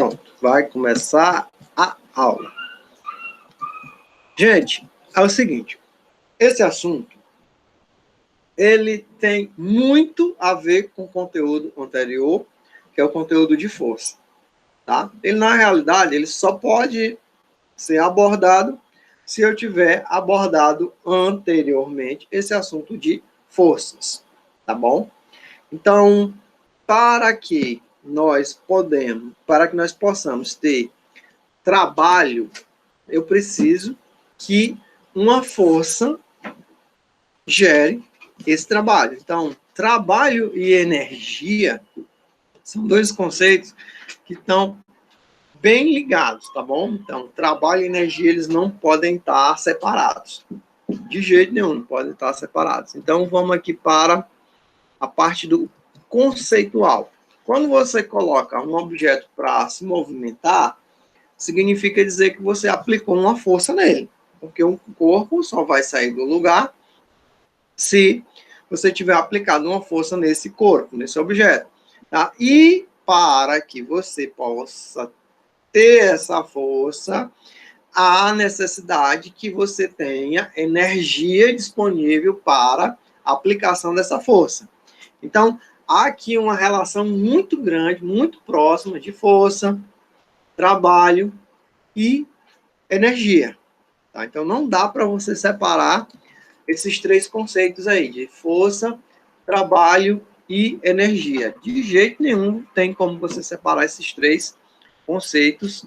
Pronto, vai começar a aula. Gente, é o seguinte, esse assunto, ele tem muito a ver com o conteúdo anterior, que é o conteúdo de força, tá? Ele, na realidade, ele só pode ser abordado se eu tiver abordado anteriormente esse assunto de forças, tá bom? Então, para que nós possamos ter trabalho, eu preciso que uma força gere esse trabalho. Então, trabalho e energia são dois conceitos que estão bem ligados, tá bom? Então, trabalho e energia, eles não podem estar separados. De jeito nenhum, não podem estar separados. Então, vamos aqui para a parte do conceitual. Quando você coloca um objeto para se movimentar, significa dizer que você aplicou uma força nele. Porque um corpo só vai sair do lugar se você tiver aplicado uma força nesse corpo, nesse objeto. Tá? E para que você possa ter essa força, há necessidade que você tenha energia disponível para a aplicação dessa força. Então, há aqui uma relação muito grande, muito próxima de força, trabalho e energia. Tá? Então, não dá para você separar esses três conceitos aí, de força, trabalho e energia. De jeito nenhum tem como você separar esses três conceitos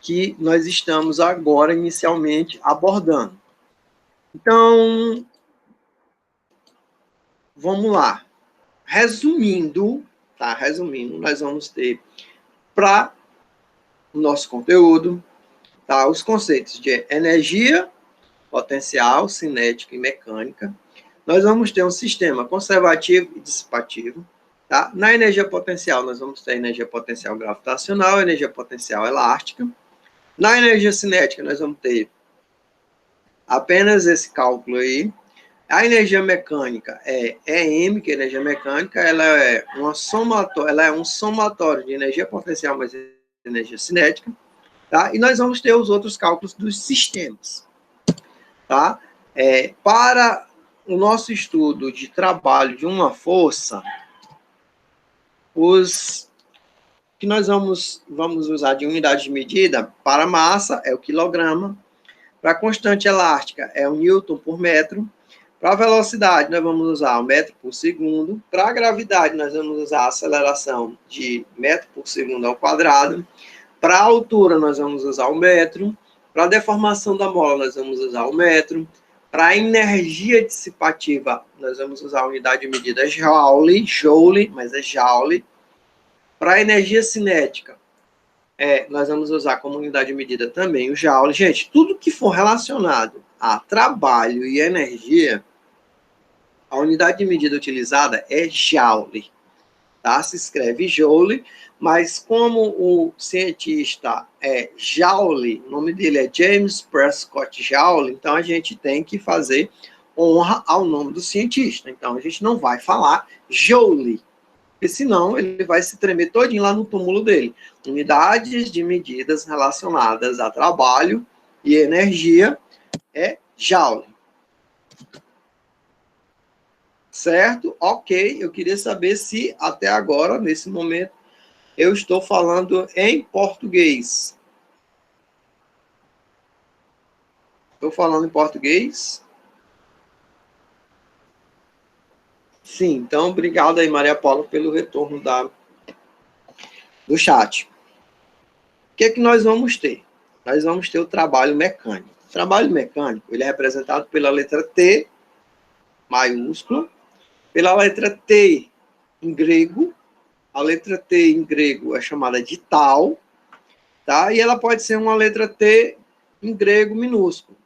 que nós estamos agora inicialmente abordando. Então, vamos lá. Resumindo, tá? Resumindo, nós vamos ter para o nosso conteúdo, tá? Os conceitos de energia, potencial, cinética e mecânica. Nós vamos ter um sistema conservativo e dissipativo. Tá? Na energia potencial, nós vamos ter energia potencial gravitacional, energia potencial elástica. Na energia cinética, nós vamos ter apenas esse cálculo aí. A energia mecânica é EM, que é energia mecânica, ela é um somatório de energia potencial mais energia cinética. Tá? E nós vamos ter os outros cálculos dos sistemas. Tá? Para o nosso estudo de trabalho de uma força, os que nós vamos usar de unidade de medida para massa é o quilograma, para a constante elástica é o newton por metro, para a velocidade nós vamos usar o metro por segundo, para a gravidade nós vamos usar a aceleração de metro por segundo ao quadrado, para a altura nós vamos usar o metro, para a deformação da mola nós vamos usar o metro, para a energia dissipativa nós vamos usar a unidade de medida joule, mas é joule. Para a energia cinética, nós vamos usar como unidade de medida também o joule. Gente, tudo que for relacionado a trabalho e energia, a unidade de medida utilizada é joule. Tá? Se escreve joule, mas como o cientista é Joule, o nome dele é James Prescott Joule, então a gente tem que fazer honra ao nome do cientista. Então a gente não vai falar Joule, porque senão ele vai se tremer todinho lá no túmulo dele. Unidades de medidas relacionadas a trabalho e energia é Joule. Certo? Ok, eu queria saber se até agora, nesse momento, eu estou falando em português. Estou falando em português? Sim, então obrigado aí, Maria Paula, pelo retorno do chat. O que é que nós vamos ter? Nós vamos ter o trabalho mecânico. O trabalho mecânico, ele é representado pela letra T, maiúscula, pela letra T em grego. A letra T em grego é chamada de tal, tá? E ela pode ser uma letra T em grego minúsculo.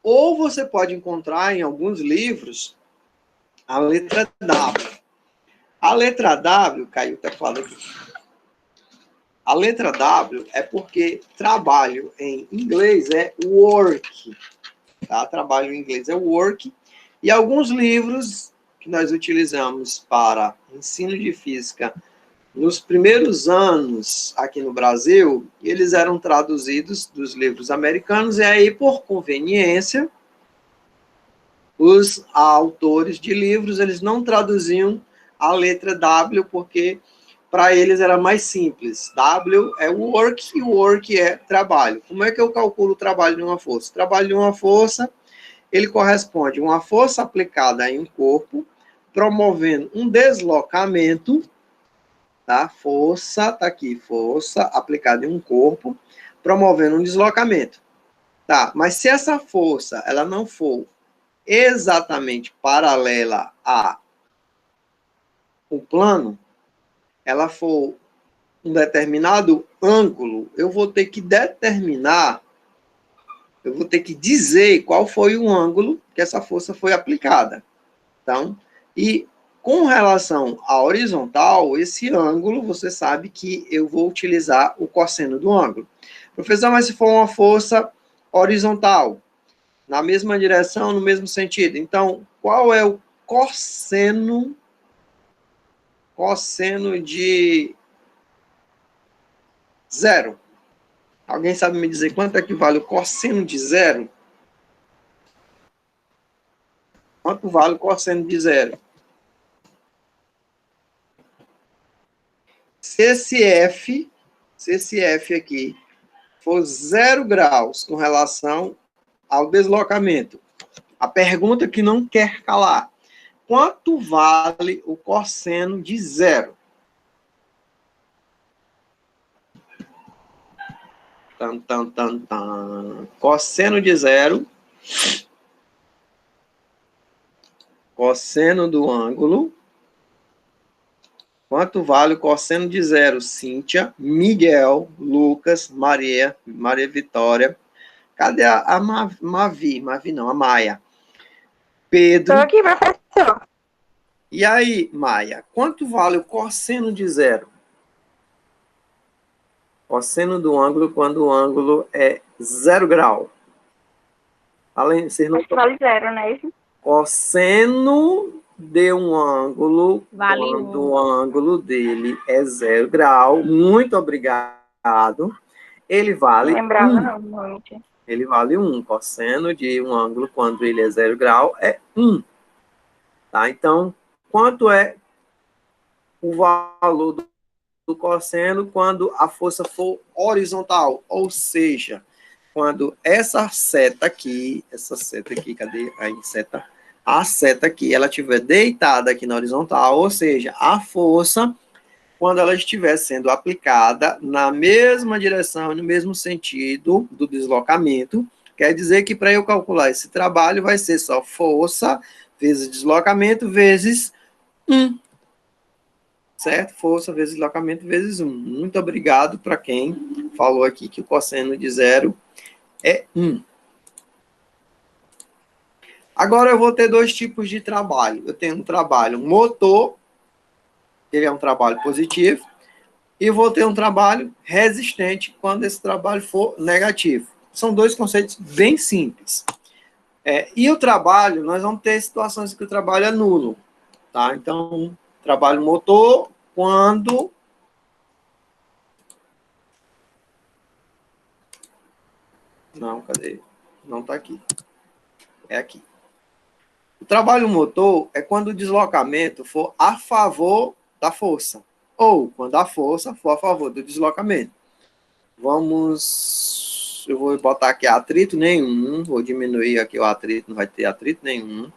Ou você pode encontrar em alguns livros a letra W. A letra W, caiu o teclado aqui. A letra W é porque trabalho em inglês é work, tá? Trabalho em inglês é work. E alguns livros que nós utilizamos para ensino de física nos primeiros anos aqui no Brasil, eles eram traduzidos dos livros americanos, e aí, por conveniência, os autores de livros, eles não traduziam a letra W, porque para eles era mais simples. W é work e work é trabalho. Como é que eu calculo o trabalho de uma força? O trabalho de uma força, ele corresponde a uma força aplicada em um corpo, promovendo um deslocamento, tá? Força, tá aqui, força aplicada em um corpo, promovendo um deslocamento. Tá, mas se essa força, ela não for exatamente paralela a um plano, ela for um determinado ângulo, eu vou ter que determinar, eu vou ter que dizer qual foi o ângulo que essa força foi aplicada. Então, e com relação à horizontal, esse ângulo, você sabe que eu vou utilizar o cosseno do ângulo. Professor, mas se for uma força horizontal, na mesma direção, no mesmo sentido, então, qual é o cosseno de zero? Alguém sabe me dizer quanto é que vale o cosseno de zero? Quanto vale o cosseno de zero? Se esse F aqui for 0 graus com relação ao deslocamento, a pergunta que não quer calar: quanto vale o cosseno de zero? Tan, tan, tan, tan. Cosseno de zero, cosseno do ângulo. Quanto vale o cosseno de zero? Cíntia, Miguel, Lucas, Maria Vitória. Cadê a Mavi? Mavi não, a Maia. Pedro. Estou aqui, professor. E aí, Maia, quanto vale o cosseno de zero? Cosseno do ângulo quando o ângulo é 0 grau. Além, vocês não... Acho que vale zero, não é isso? Cosseno de um ângulo, Vale quando um. o ângulo dele é 0 grau. Muito obrigado. Ele vale Não lembrava, 1. não, muito. Ele vale 1. Cosseno de um ângulo, quando ele é 0 grau, é 1. Tá? Então, quanto é o valor do cosseno quando a força for horizontal? Ou seja, quando essa seta aqui, cadê a seta? A seta aqui, ela estiver deitada aqui na horizontal, ou seja, a força, quando ela estiver sendo aplicada na mesma direção, no mesmo sentido do deslocamento, quer dizer que para eu calcular esse trabalho vai ser só força vezes deslocamento vezes 1. Certo? Força vezes deslocamento vezes 1. Muito obrigado para quem falou aqui que o cosseno de zero é 1. Agora eu vou ter dois tipos de trabalho. Eu tenho um trabalho motor, ele é um trabalho positivo, e vou ter um trabalho resistente quando esse trabalho for negativo. São dois conceitos bem simples. E o trabalho, nós vamos ter situações que o trabalho é nulo. Tá? Então, trabalho motor quando... Não, cadê? Não está aqui. É aqui. O trabalho motor é quando o deslocamento for a favor da força, ou quando a força for a favor do deslocamento. Eu vou botar aqui atrito nenhum, vou diminuir aqui o atrito, não vai ter atrito nenhum.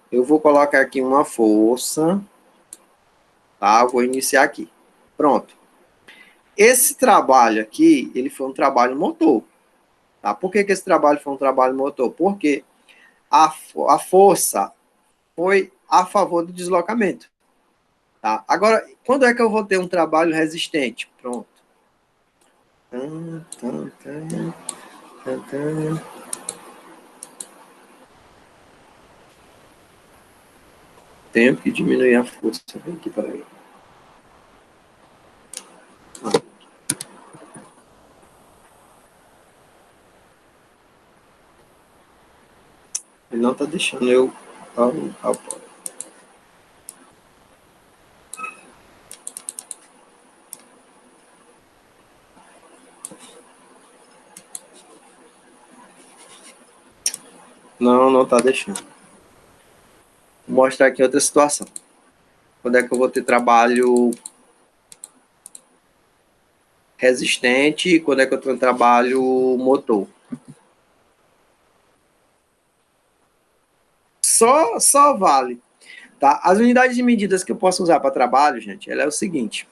Eu vou colocar aqui uma força, tá? Vou iniciar aqui. Pronto. Esse trabalho aqui, ele foi um trabalho motor, tá? Por que esse trabalho foi um trabalho motor? Porque a força foi a favor do deslocamento. Tá? Agora, quando é que eu vou ter um trabalho resistente? Pronto. Tenho que diminuir a força. Vem aqui, peraí. Ele não está deixando eu... Não está deixando. Vou mostrar aqui outra situação. Quando é que eu vou ter trabalho resistente e quando é que eu tenho trabalho motor? Só vale. Tá? As unidades de medidas que eu posso usar para trabalho, gente, ela é o seguinte.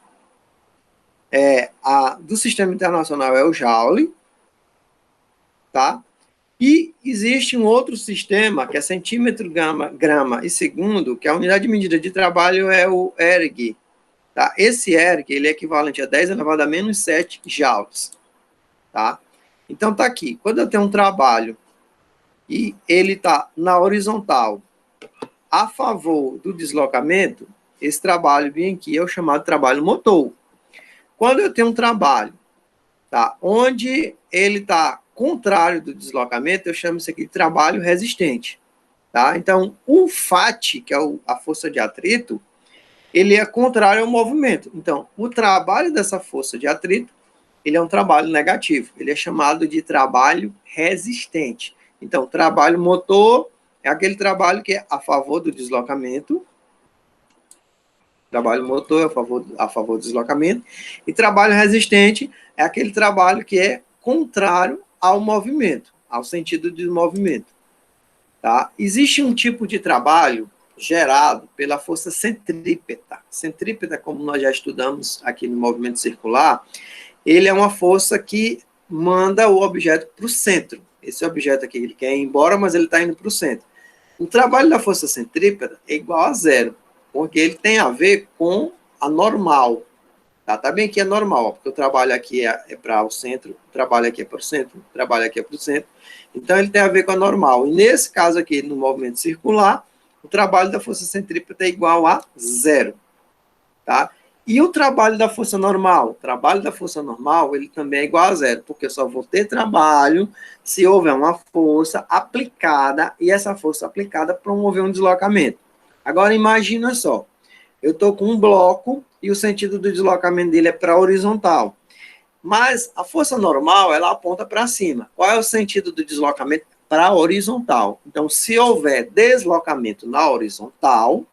Do sistema internacional é o Joule, tá? E existe um outro sistema, que é centímetro, grama e segundo, que a unidade de medida de trabalho é o ERG. Tá? Esse ERG, ele é equivalente a 10 elevado a menos 7 joules. Tá? Então, tá aqui. Quando eu tenho um trabalho e ele está na horizontal a favor do deslocamento, esse trabalho vem aqui, é o chamado trabalho motor. Quando eu tenho um trabalho, tá, onde ele está contrário do deslocamento, eu chamo isso aqui de trabalho resistente. Tá? Então, o FAT, que é a força de atrito, ele é contrário ao movimento. Então, o trabalho dessa força de atrito, ele é um trabalho negativo. Ele é chamado de trabalho resistente. Então, trabalho motor é aquele trabalho que é a favor do deslocamento. Trabalho motor é a favor do deslocamento. E trabalho resistente é aquele trabalho que é contrário ao movimento, ao sentido de movimento. Tá? Existe um tipo de trabalho gerado pela força centrípeta. Centrípeta, como nós já estudamos aqui no movimento circular, ele é uma força que manda o objeto para o centro. Esse objeto aqui, ele quer ir embora, mas ele está indo para o centro. O trabalho da força centrípeta é igual a zero, porque ele tem a ver com a normal. Tá bem que é normal, porque o trabalho aqui é para o centro, o trabalho aqui é para o centro, o trabalho aqui é para o centro. Então, ele tem a ver com a normal. E nesse caso aqui, no movimento circular, o trabalho da força centrípeta é igual a zero. Tá? E o trabalho da força normal? O trabalho da força normal, ele também é igual a zero, porque eu só vou ter trabalho se houver uma força aplicada, e essa força aplicada promover um deslocamento. Agora, imagina só, eu estou com um bloco e o sentido do deslocamento dele é para horizontal. Mas a força normal, ela aponta para cima. Qual é o sentido do deslocamento? Para horizontal. Então, se houver deslocamento na horizontal,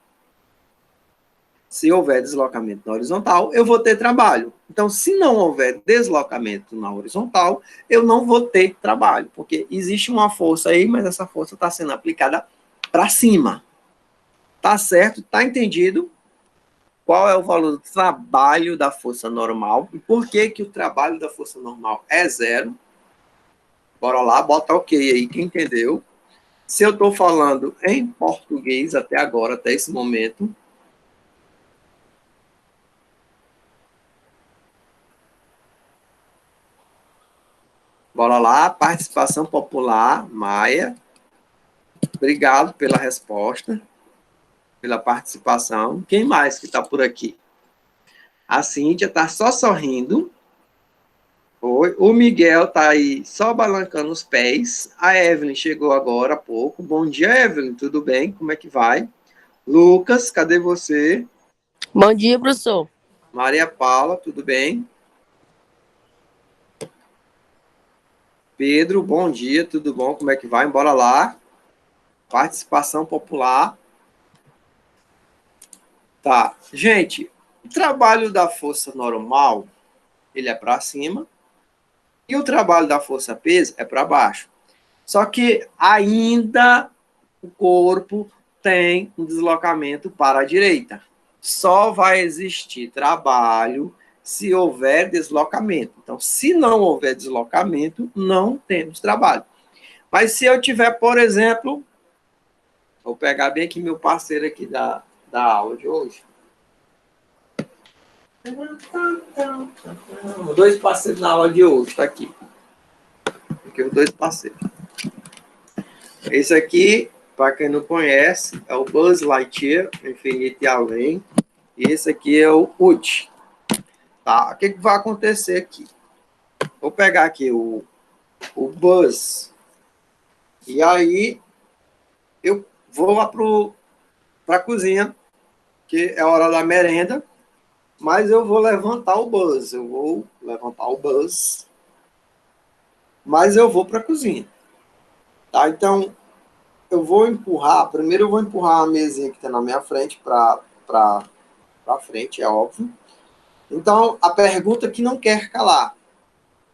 eu vou ter trabalho. Então, se não houver deslocamento na horizontal, eu não vou ter trabalho, porque existe uma força aí, mas essa força está sendo aplicada para cima. Tá certo? Tá entendido? Qual é o valor do trabalho da força normal e por que o trabalho da força normal é zero? Bora lá, bota ok aí, quem entendeu? Se eu estou falando em português até agora, até esse momento. Bora lá, participação popular, Maia. Obrigado pela resposta, pela participação. Quem mais que está por aqui? A Cíntia está só sorrindo. Oi. O Miguel está aí só balancando os pés. A Evelyn chegou agora há pouco. Bom dia, Evelyn. Tudo bem? Como é que vai? Lucas, cadê você? Bom dia, professor. Maria Paula, tudo bem? Pedro, bom dia, tudo bom? Como é que vai? Bora lá. Participação popular. Tá. Gente, o trabalho da força normal, ele é para cima. E o trabalho da força-peso é para baixo. Só que ainda o corpo tem um deslocamento para a direita. Só vai existir trabalho se houver deslocamento. Então, se não houver deslocamento, não temos trabalho. Mas se eu tiver, por exemplo, vou pegar bem aqui meu parceiro aqui da aula de hoje. Dois parceiros na aula de hoje, está aqui. Aqui os dois parceiros. Esse aqui, para quem não conhece, é o Buzz Lightyear, Infinito e Além. E esse aqui é o Woody. Tá? O que vai acontecer aqui? Vou pegar aqui o Buzz. E aí, eu vou lá para a cozinha, que é a hora da merenda. Mas eu vou levantar o Buzz. Mas eu vou para a cozinha. Tá? Então, eu vou empurrar, primeiro eu vou empurrar a mesinha que está na minha frente para frente, é óbvio. Então, a pergunta que não quer calar.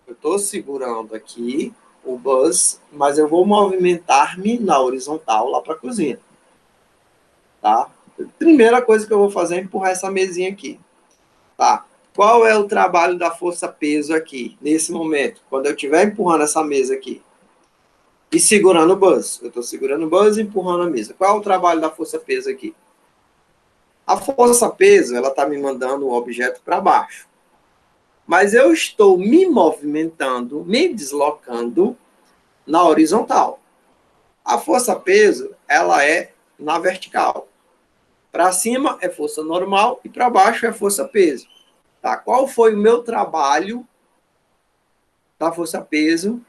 Eu estou segurando aqui o bus, mas eu vou movimentar-me na horizontal lá para a cozinha. Tá? Primeira coisa que eu vou fazer é empurrar essa mesinha aqui. Tá? Qual é o trabalho da força-peso aqui, nesse momento, quando eu estiver empurrando essa mesa aqui? E segurando o bus. Eu estou segurando o bus e empurrando a mesa. Qual é o trabalho da força-peso aqui? A força-peso, ela está me mandando o objeto para baixo. Mas eu estou me movimentando, me deslocando na horizontal. A força-peso, ela é na vertical. Para cima é força normal e para baixo é força-peso. Tá? Qual foi o meu trabalho da força-peso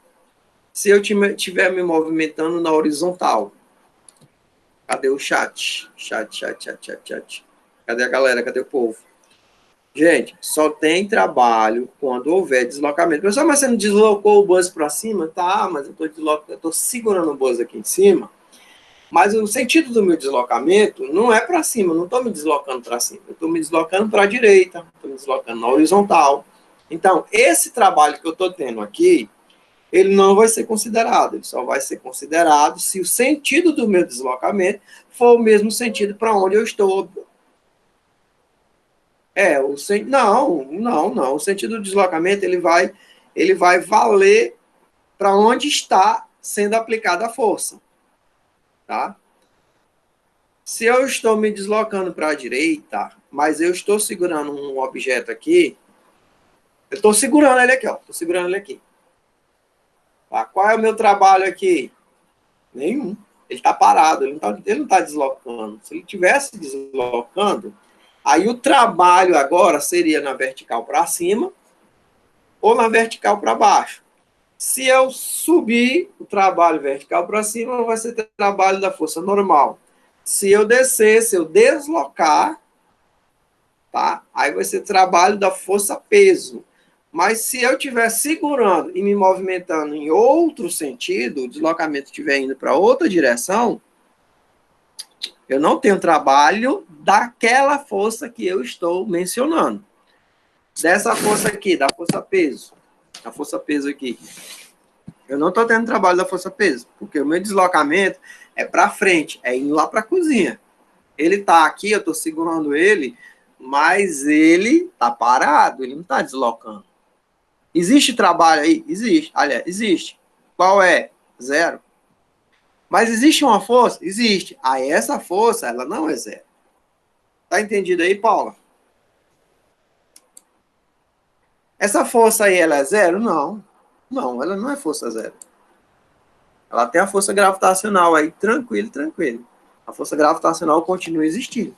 se eu estiver me movimentando na horizontal? Cadê o chat? Chat. Cadê a galera? Cadê o povo? Gente, só tem trabalho quando houver deslocamento. Pessoal, mas você não deslocou o bus para cima? Tá, mas eu estou segurando o bus aqui em cima. Mas o sentido do meu deslocamento não é para cima, eu não estou me deslocando para cima. Eu estou me deslocando para a direita, estou me deslocando na horizontal. Então, esse trabalho que eu estou tendo aqui, ele não vai ser considerado. Ele só vai ser considerado se o sentido do meu deslocamento for o mesmo sentido para onde eu estou. Não. O sentido do deslocamento ele vai valer para onde está sendo aplicada a força, tá? Se eu estou me deslocando para a direita, mas eu estou segurando um objeto aqui, eu estou segurando ele aqui, ó. Estou segurando ele aqui. Tá? Qual é o meu trabalho aqui? Nenhum. Ele está parado, ele não está deslocando. Se ele estivesse deslocando, aí o trabalho agora seria na vertical para cima ou na vertical para baixo. Se eu subir o trabalho vertical para cima, vai ser trabalho da força normal. Se eu descer, se eu deslocar, tá? Aí vai ser trabalho da força-peso. Mas se eu estiver segurando e me movimentando em outro sentido, o deslocamento estiver indo para outra direção, eu não tenho trabalho daquela força que eu estou mencionando. Dessa força aqui, da força-peso. A força-peso aqui. Eu não estou tendo trabalho da força-peso, porque o meu deslocamento é para frente, é indo lá para a cozinha. Ele está aqui, eu estou segurando ele, mas ele está parado, ele não está deslocando. Existe trabalho aí? Existe. Aliás, existe. Qual é? Zero. Mas existe uma força? Existe. Aí essa força, ela não é zero. Tá entendido aí, Paula? Essa força aí, ela é zero? Não. Não, ela não é força zero. Ela tem a força gravitacional aí, tranquilo. A força gravitacional continua existindo.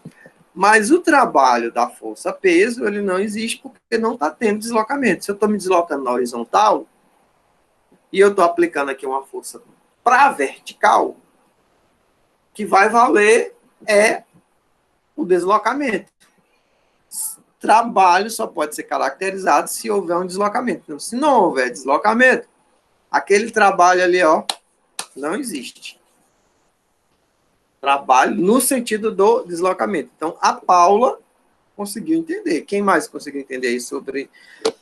Mas o trabalho da força-peso, ele não existe porque não está tendo deslocamento. Se eu estou me deslocando na horizontal e eu estou aplicando aqui uma força para vertical, que vai valer é o deslocamento. Trabalho só pode ser caracterizado se houver um deslocamento. Então, se não houver deslocamento, aquele trabalho ali, ó, não existe. Trabalho no sentido do deslocamento. Então, a Paula conseguiu entender. Quem mais conseguiu entender aí sobre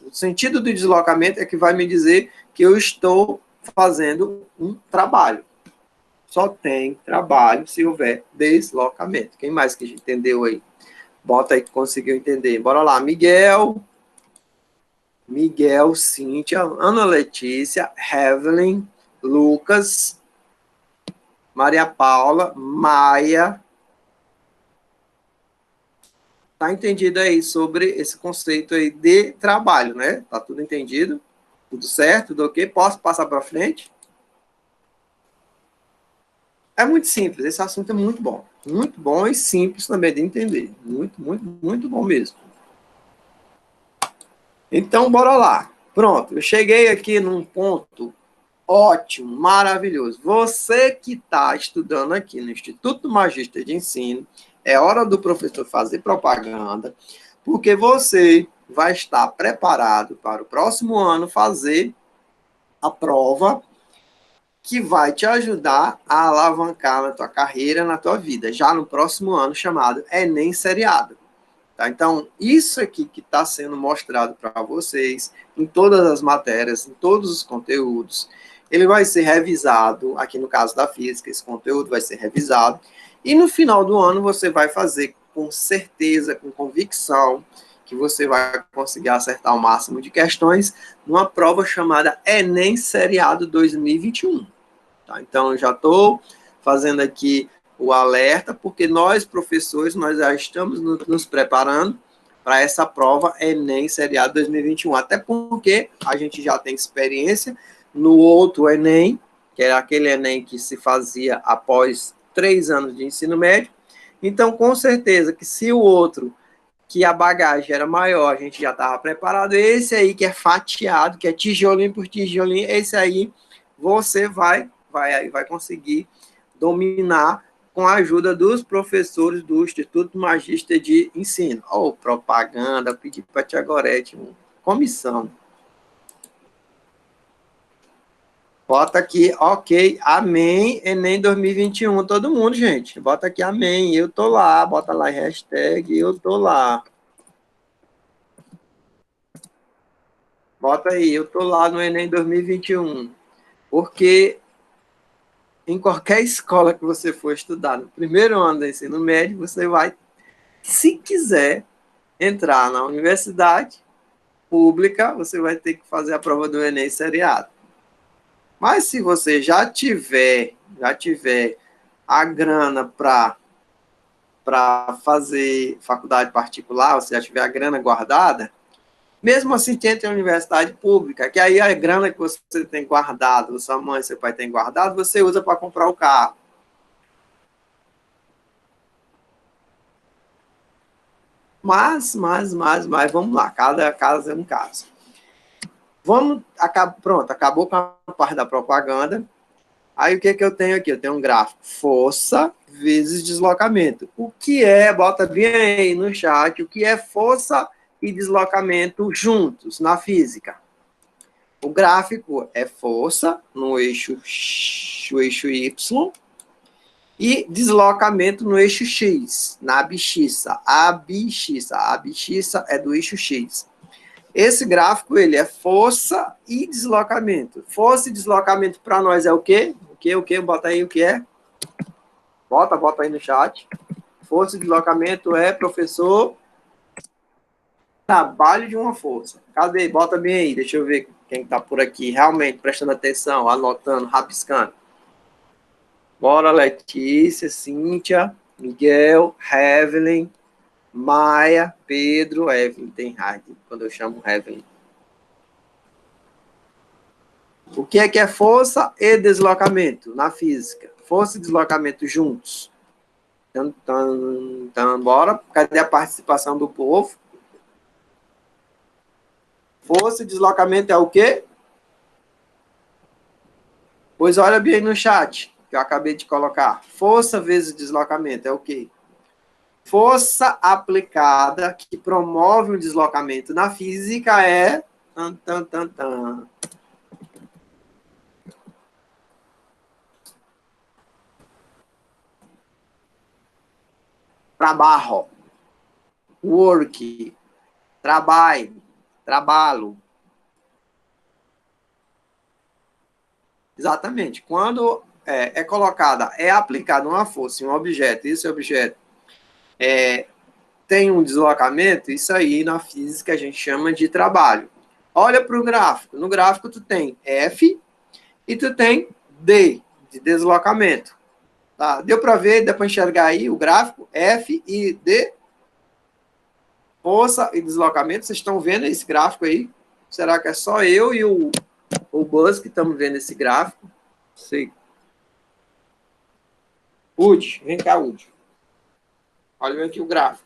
o sentido do deslocamento é que vai me dizer que eu estou fazendo um trabalho. Só tem trabalho se houver deslocamento. Quem mais que entendeu aí? Bota aí que conseguiu entender. Bora lá. Miguel, Cíntia, Ana Letícia, Evelyn, Lucas, Maria Paula, Maia. Tá entendido aí sobre esse conceito aí de trabalho, né? Tá tudo entendido? Tudo certo? Tudo ok? Posso passar para frente? É muito simples. Esse assunto é muito bom. Muito bom e simples também de entender. Muito bom mesmo. Então, bora lá. Pronto, eu cheguei aqui num ponto ótimo, maravilhoso. Você que está estudando aqui no Instituto Magíster de Ensino, é hora do professor fazer propaganda, porque você vai estar preparado para o próximo ano fazer a prova que vai te ajudar a alavancar na tua carreira, na tua vida, já no próximo ano, chamado Enem Seriado. Tá? Então, isso aqui que está sendo mostrado para vocês, em todas as matérias, em todos os conteúdos, ele vai ser revisado, aqui no caso da física, esse conteúdo vai ser revisado, e no final do ano você vai fazer com certeza, com convicção, que você vai conseguir acertar o máximo de questões numa prova chamada Enem Seriado 2021. Tá? Então, eu já estou fazendo aqui o alerta, porque nós, professores, nós já estamos nos preparando para essa prova Enem Seriado 2021, até porque a gente já tem experiência no outro Enem, que era aquele Enem que se fazia após 3 anos de ensino médio. Então, com certeza que se o outro, que a bagagem era maior, a gente já estava preparado, esse aí que é fatiado, que é tijolinho por tijolinho, esse aí você vai conseguir dominar com a ajuda dos professores do Instituto Magista de Ensino. Ou propaganda, pedi para a Tia Gorete, comissão. Bota aqui, ok, amém, Enem 2021, todo mundo, gente. Bota aqui, amém, eu tô lá, bota lá, hashtag, eu tô lá. Bota aí, eu tô lá no Enem 2021. Porque em qualquer escola que você for estudar, no primeiro ano do ensino médio, você vai, se quiser entrar na universidade pública, você vai ter que fazer a prova do Enem seriado. Mas se você já tiver a grana para fazer faculdade particular, você já tiver a grana guardada, mesmo assim tente a universidade pública, que aí a grana que você tem guardado, sua mãe e seu pai têm guardado, você usa para comprar o carro. Mas, vamos lá, cada caso é um caso. Pronto, acabou com a parte da propaganda. Aí o que eu tenho aqui? Eu tenho um gráfico, força vezes deslocamento. O que é, bota bem aí no chat, o que é força e deslocamento juntos na física? O gráfico é força no eixo Y e deslocamento no eixo X, na abscissa. A abscissa é do eixo X. Esse gráfico, ele é força e deslocamento. Força e deslocamento para nós é o quê? O quê? Bota aí o que é. Bota aí no chat. Força e deslocamento é, professor, trabalho de uma força. Cadê? Bota bem aí, deixa eu ver quem está por aqui, realmente prestando atenção, anotando, rabiscando. Bora, Letícia, Cíntia, Miguel, Evelyn, Maia, Pedro, Evelyn, tem raiva quando eu chamo Evelyn. O que é força e deslocamento na física? Força e deslocamento juntos. Então, bora. Cadê a participação do povo? Força e deslocamento é o quê? Pois olha bem no chat, que eu acabei de colocar. Força vezes deslocamento é o quê? Força aplicada que promove o deslocamento na física é... Trabalho. Work. Trabalho. Exatamente. Quando é colocada, é aplicada uma força em um objeto, e esse objeto tem um deslocamento, isso aí na física a gente chama de trabalho. Olha para o gráfico. No gráfico tu tem F e tu tem D, de deslocamento. Tá? Deu para ver, deu para enxergar aí o gráfico? F e D. Força e deslocamento. Vocês estão vendo esse gráfico aí? Será que é só eu e o Buzz que estamos vendo esse gráfico? Sei. Woody, vem cá, Woody. Olha aqui o gráfico.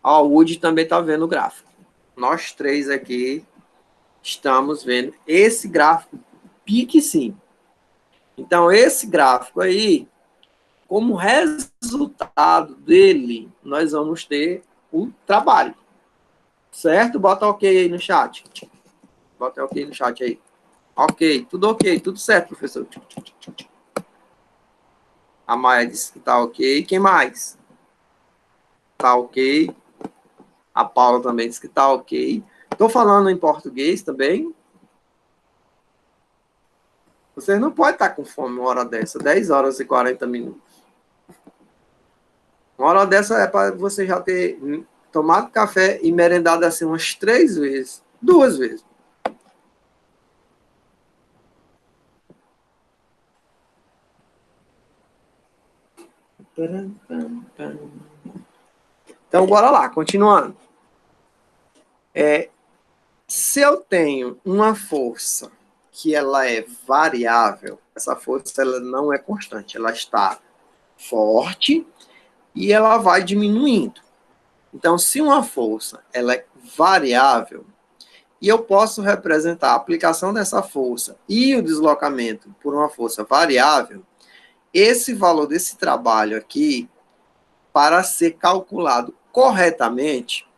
Ó, o Woody também está vendo o gráfico. Nós três aqui estamos vendo esse gráfico pique sim. Então, esse gráfico aí, como resultado dele, nós vamos ter o trabalho. Certo? Bota ok aí no chat. Bota ok no chat aí. Ok, tudo certo, professor. A Maia disse que tá ok. Quem mais? Tá ok. A Paula também disse que tá ok. Estou falando em português também. Vocês não podem estar com fome uma hora dessa, 10 horas e 40 minutos. Uma hora dessa é para você já ter tomado café e merendado assim umas 3 vezes, 2 vezes. Então, bora lá, continuando. Se eu tenho uma força que ela é variável, essa força ela não é constante, ela está forte e ela vai diminuindo. Então, se uma força ela é variável, e eu posso representar a aplicação dessa força e o deslocamento por uma força variável, esse valor desse trabalho aqui, para ser calculado corretamente,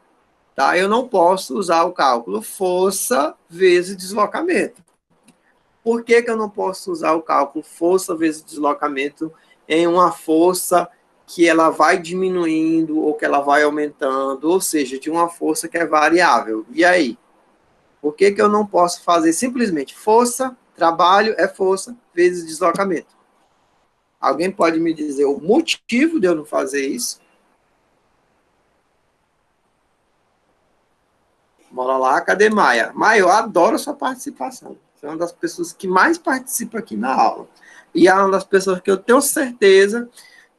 tá? Eu não posso usar o cálculo força vezes deslocamento. Por que eu não posso usar o cálculo força vezes deslocamento em uma força que ela vai diminuindo ou que ela vai aumentando, ou seja, de uma força que é variável? E aí? Por que eu não posso fazer simplesmente força, trabalho é força vezes deslocamento? Alguém pode me dizer o motivo de eu não fazer isso? Bora lá, cadê Maia? Maia, eu adoro a sua participação. Você é uma das pessoas que mais participa aqui na aula. E é uma das pessoas que eu tenho certeza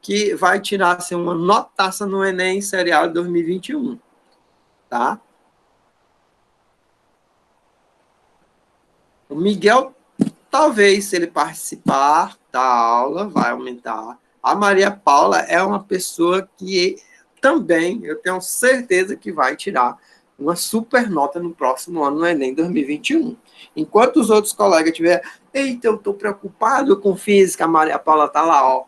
que vai tirar assim, uma notaça no Enem Serial de 2021. Tá? O Miguel, talvez, se ele participar da aula, vai aumentar. A Maria Paula é uma pessoa que também, eu tenho certeza que vai tirar uma super nota no próximo ano, no Enem 2021. Enquanto os outros colegas tiverem, eita, eu estou preocupado com física, a Maria Paula está lá, ó.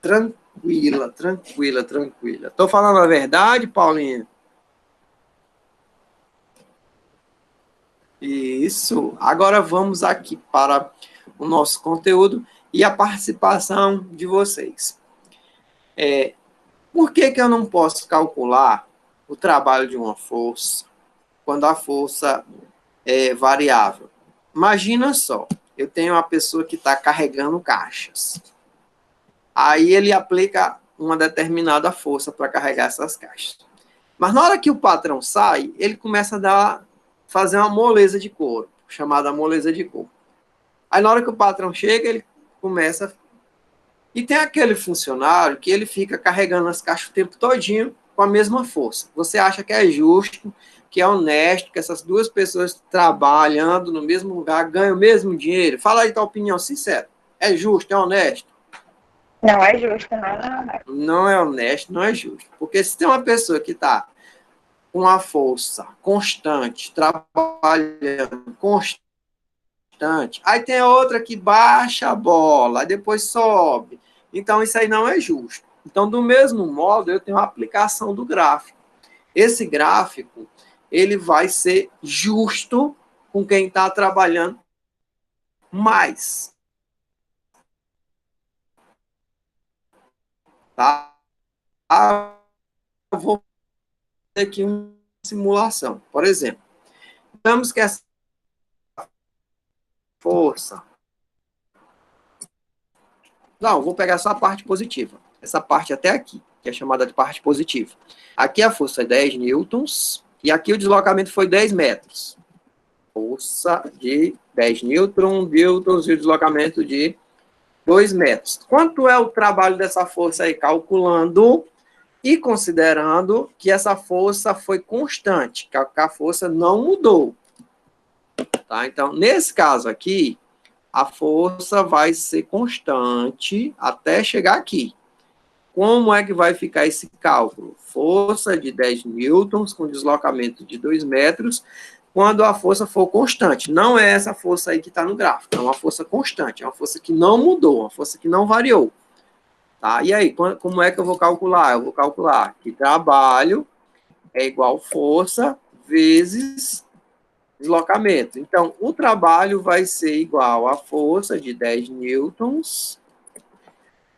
Tranquila, tranquila, tranquila. Estou falando a verdade, Paulinha? Isso. Agora vamos aqui para o nosso conteúdo e a participação de vocês. Por que eu não posso calcular o trabalho de uma força quando a força é variável? Imagina só, eu tenho uma pessoa que está carregando caixas. Aí ele aplica uma determinada força para carregar essas caixas. Mas na hora que o patrão sai, ele começa a fazer uma moleza de corpo, chamada moleza de corpo. Aí na hora que o patrão chega, ele começa. E tem aquele funcionário que ele fica carregando as caixas o tempo todinho com a mesma força. Você acha que é justo, que é honesto, que essas duas pessoas trabalhando no mesmo lugar ganham o mesmo dinheiro? Fala aí tua opinião sincera. É justo, é honesto? Não é justo, não. Não é honesto, não é justo. Porque se tem uma pessoa que está com uma força constante, trabalhando constante, aí tem outra que baixa a bola, aí depois sobe. Então, isso aí não é justo. Então, do mesmo modo, eu tenho a aplicação do gráfico. Esse gráfico, ele vai ser justo com quem está trabalhando mais. Tá? Eu vou fazer aqui uma simulação. Por exemplo, digamos que essa força... Não, vou pegar só a parte positiva. Essa parte até aqui, que é chamada de parte positiva. Aqui a força é 10 newtons, e aqui o deslocamento foi 10 metros. Força de 10 newtons e o deslocamento de 2 metros. Quanto é o trabalho dessa força aí? Calculando e considerando que essa força foi constante, que a força não mudou. Tá? Então, nesse caso aqui, a força vai ser constante até chegar aqui. Como é que vai ficar esse cálculo? Força de 10 newtons com deslocamento de 2 metros, quando a força for constante. Não é essa força aí que está no gráfico, é uma força constante, é uma força que não mudou, uma força que não variou. Tá? E aí, como é que eu vou calcular? Eu vou calcular que trabalho é igual força vezes deslocamento. Então, o trabalho vai ser igual à força de 10 newtons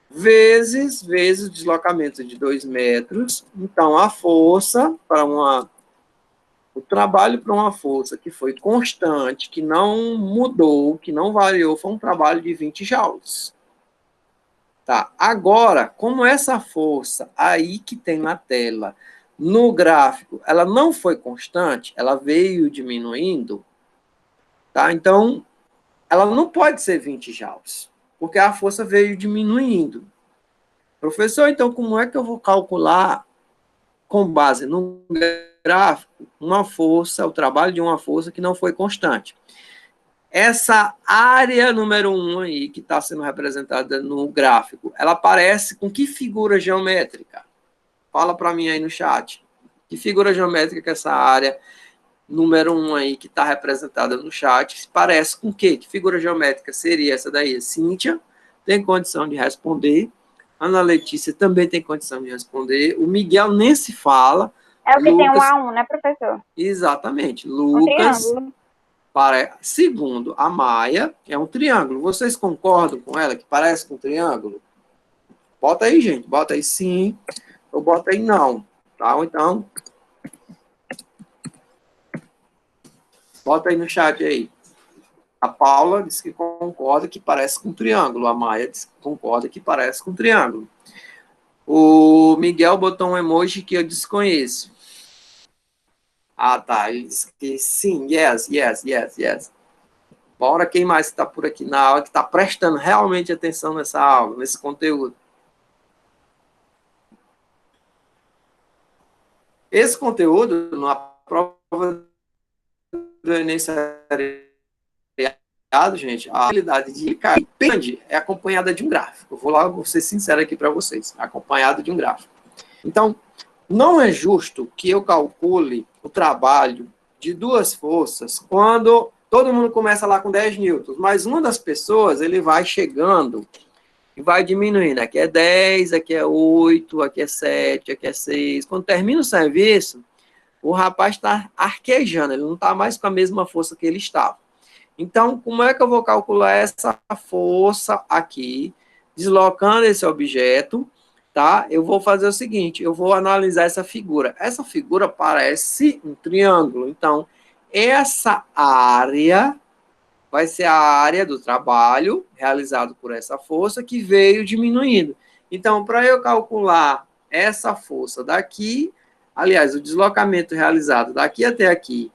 vezes o deslocamento de 2 metros. Então, a força para o trabalho para uma força que foi constante, que não mudou, que não variou, foi um trabalho de 20 joules. Tá. Agora, como essa força aí que tem na tela, no gráfico, ela não foi constante, ela veio diminuindo, tá? Então, ela não pode ser 20 joules, porque a força veio diminuindo. Professor, então como é que eu vou calcular, com base no gráfico, uma força, o trabalho de uma força que não foi constante? Essa área número 1 aí, que está sendo representada no gráfico, ela aparece com que figura geométrica? Fala para mim aí no chat. Que figura geométrica essa área número 1 aí, que está representada no chat, parece com o quê? Que figura geométrica seria essa daí? Cíntia tem condição de responder. Ana Letícia também tem condição de responder. O Miguel nem se fala. É o que Lucas, tem um A1, né, professor? Exatamente. Um Lucas, triângulo. segundo a Maia, é um triângulo. Vocês concordam com ela que parece com um triângulo? Bota aí, gente. Bota aí sim, ou bota aí não. Tá? Ou então, bota aí no chat aí. A Paula disse que concorda que parece com um triângulo. A Maia disse que concorda que parece com um triângulo. O Miguel botou um emoji que eu desconheço. Ah, tá. Ele disse que sim, yes. Bora, quem mais está por aqui na aula, que está prestando realmente atenção nessa aula, nesse conteúdo? Esse conteúdo, na prova do Enem gente, a habilidade de cair é acompanhada de um gráfico. Eu vou ser sincero aqui para vocês, acompanhado de um gráfico. Então, não é justo que eu calcule o trabalho de duas forças quando todo mundo começa lá com 10 newtons, mas uma das pessoas, ele vai chegando e vai diminuindo. Aqui é 10, aqui é 8, aqui é 7, aqui é 6. Quando termina o serviço, o rapaz está arquejando, ele não está mais com a mesma força que ele estava. Então, como é que eu vou calcular essa força aqui, deslocando esse objeto, tá? Eu vou fazer o seguinte, eu vou analisar essa figura. Essa figura parece um triângulo. Então, essa área vai ser a área do trabalho realizado por essa força que veio diminuindo. Então, para eu calcular essa força daqui, aliás, o deslocamento realizado daqui até aqui,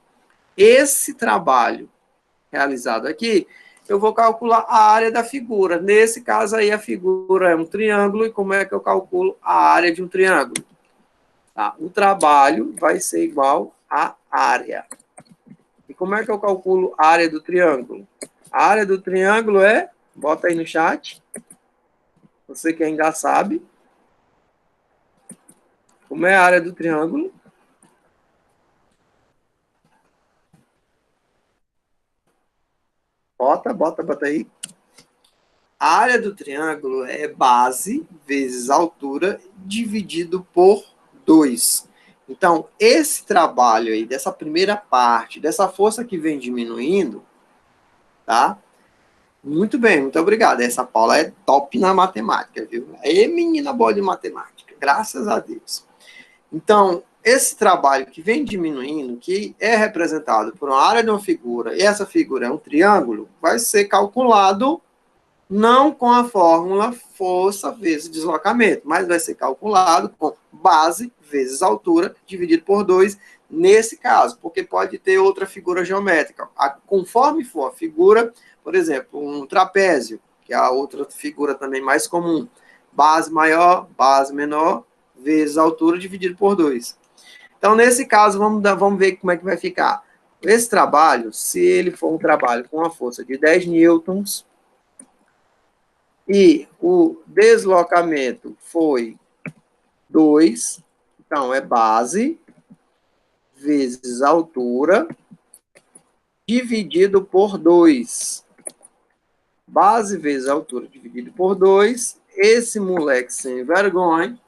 esse trabalho realizado aqui, eu vou calcular a área da figura. Nesse caso aí, a figura é um triângulo, e como é que eu calculo a área de um triângulo? Tá? O trabalho vai ser igual à área. E como é que eu calculo a área do triângulo? A área do triângulo é, bota aí no chat, você que ainda sabe. Como é a área do triângulo? Bota aí. A área do triângulo é base vezes altura dividido por 2. Então, esse trabalho aí, dessa primeira parte, dessa força que vem diminuindo, tá? Muito bem, muito obrigado. Essa Paula é top na matemática, viu? É menina boa de matemática, graças a Deus. Então, esse trabalho que vem diminuindo, que é representado por uma área de uma figura, e essa figura é um triângulo, vai ser calculado não com a fórmula força vezes deslocamento, mas vai ser calculado com base vezes altura, dividido por 2, nesse caso, porque pode ter outra figura geométrica. Conforme for a figura, por exemplo, um trapézio, que é a outra figura também mais comum, base maior, base menor, vezes altura, dividido por 2. Então, nesse caso, vamos ver como é que vai ficar. Esse trabalho, se ele for um trabalho com uma força de 10 newtons, e o deslocamento foi 2, então é base vezes altura dividido por 2. Base vezes altura dividido por 2. Esse moleque sem vergonha,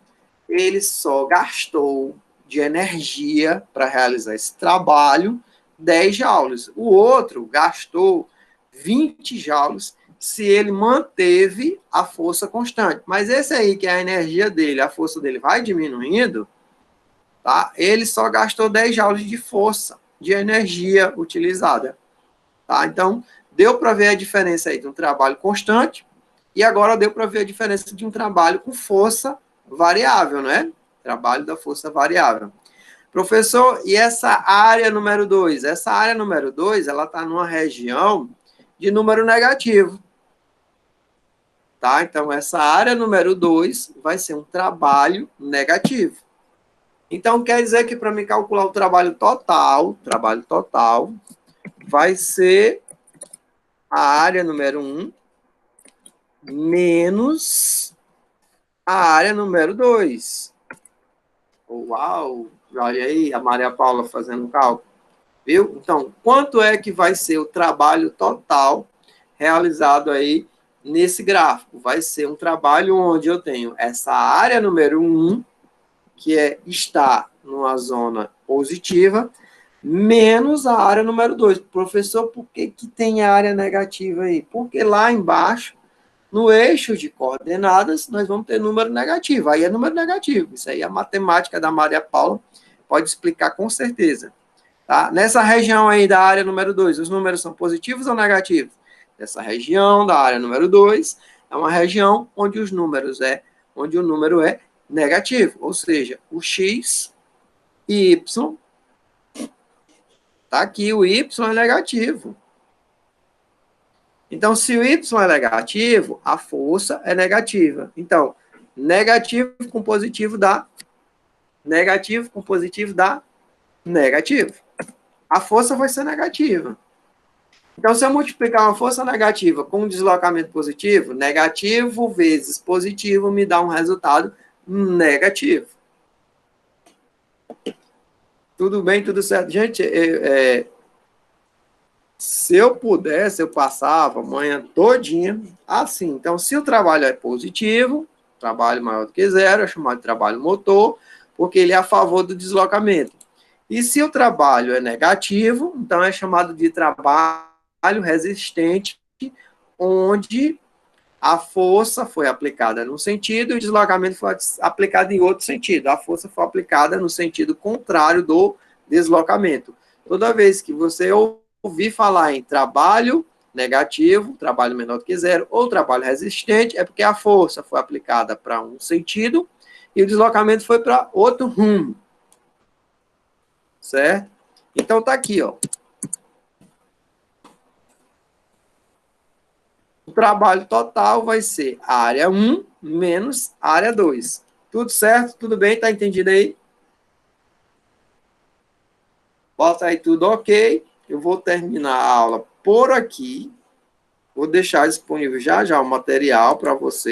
ele só gastou de energia para realizar esse trabalho 10 joules. O outro gastou 20 joules se ele manteve a força constante. Mas esse aí, que é a energia dele, a força dele vai diminuindo, tá? Ele só gastou 10 joules de força, de energia utilizada. Tá? Então, deu para ver a diferença aí de um trabalho constante e agora deu para ver a diferença de um trabalho com força variável, né? Trabalho da força variável. Professor, e essa área número 2? Essa área número 2, ela está numa região de número negativo. Tá? Então, essa área número 2 vai ser um trabalho negativo. Então, quer dizer que para me calcular o trabalho total vai ser a área número 1 menos a área número 2. Uau! Olha aí a Maria Paula fazendo o cálculo. Viu? Então, quanto é que vai ser o trabalho total realizado aí nesse gráfico? Vai ser um trabalho onde eu tenho essa área número 1, que está numa zona positiva, menos a área número 2. Professor, por que tem a área negativa aí? Porque lá embaixo, no eixo de coordenadas, nós vamos ter número negativo. Aí é número negativo. Isso aí a matemática da Maria Paula pode explicar com certeza. Tá? Nessa região aí da área número 2, os números são positivos ou negativos? Nessa região da área número 2, é uma região onde o número é negativo, ou seja, o x e y, tá aqui, o y é negativo. Então, se o y é negativo, a força é negativa. Então, negativo com positivo dá negativo com positivo dá negativo. A força vai ser negativa. Então, se eu multiplicar uma força negativa com um deslocamento positivo, negativo vezes positivo me dá um resultado negativo. Tudo bem, tudo certo. Gente, se eu pudesse, eu passava a manhã todinha assim. Então, se o trabalho é positivo, trabalho maior do que zero, é chamado de trabalho motor, porque ele é a favor do deslocamento. E se o trabalho é negativo, então é chamado de trabalho resistente, onde a força foi aplicada num sentido e o deslocamento foi aplicado em outro sentido. A força foi aplicada no sentido contrário do deslocamento. Toda vez que você ouvir falar em trabalho negativo, trabalho menor do que zero, ou trabalho resistente, é porque a força foi aplicada para um sentido e o deslocamento foi para outro rumo. Certo? Então, tá aqui, ó. O trabalho total vai ser a área 1 menos a área 2. Tudo certo? Tudo bem? Tá entendido aí? Bota aí tudo ok. Eu vou terminar a aula por aqui. Vou deixar disponível já o material para você.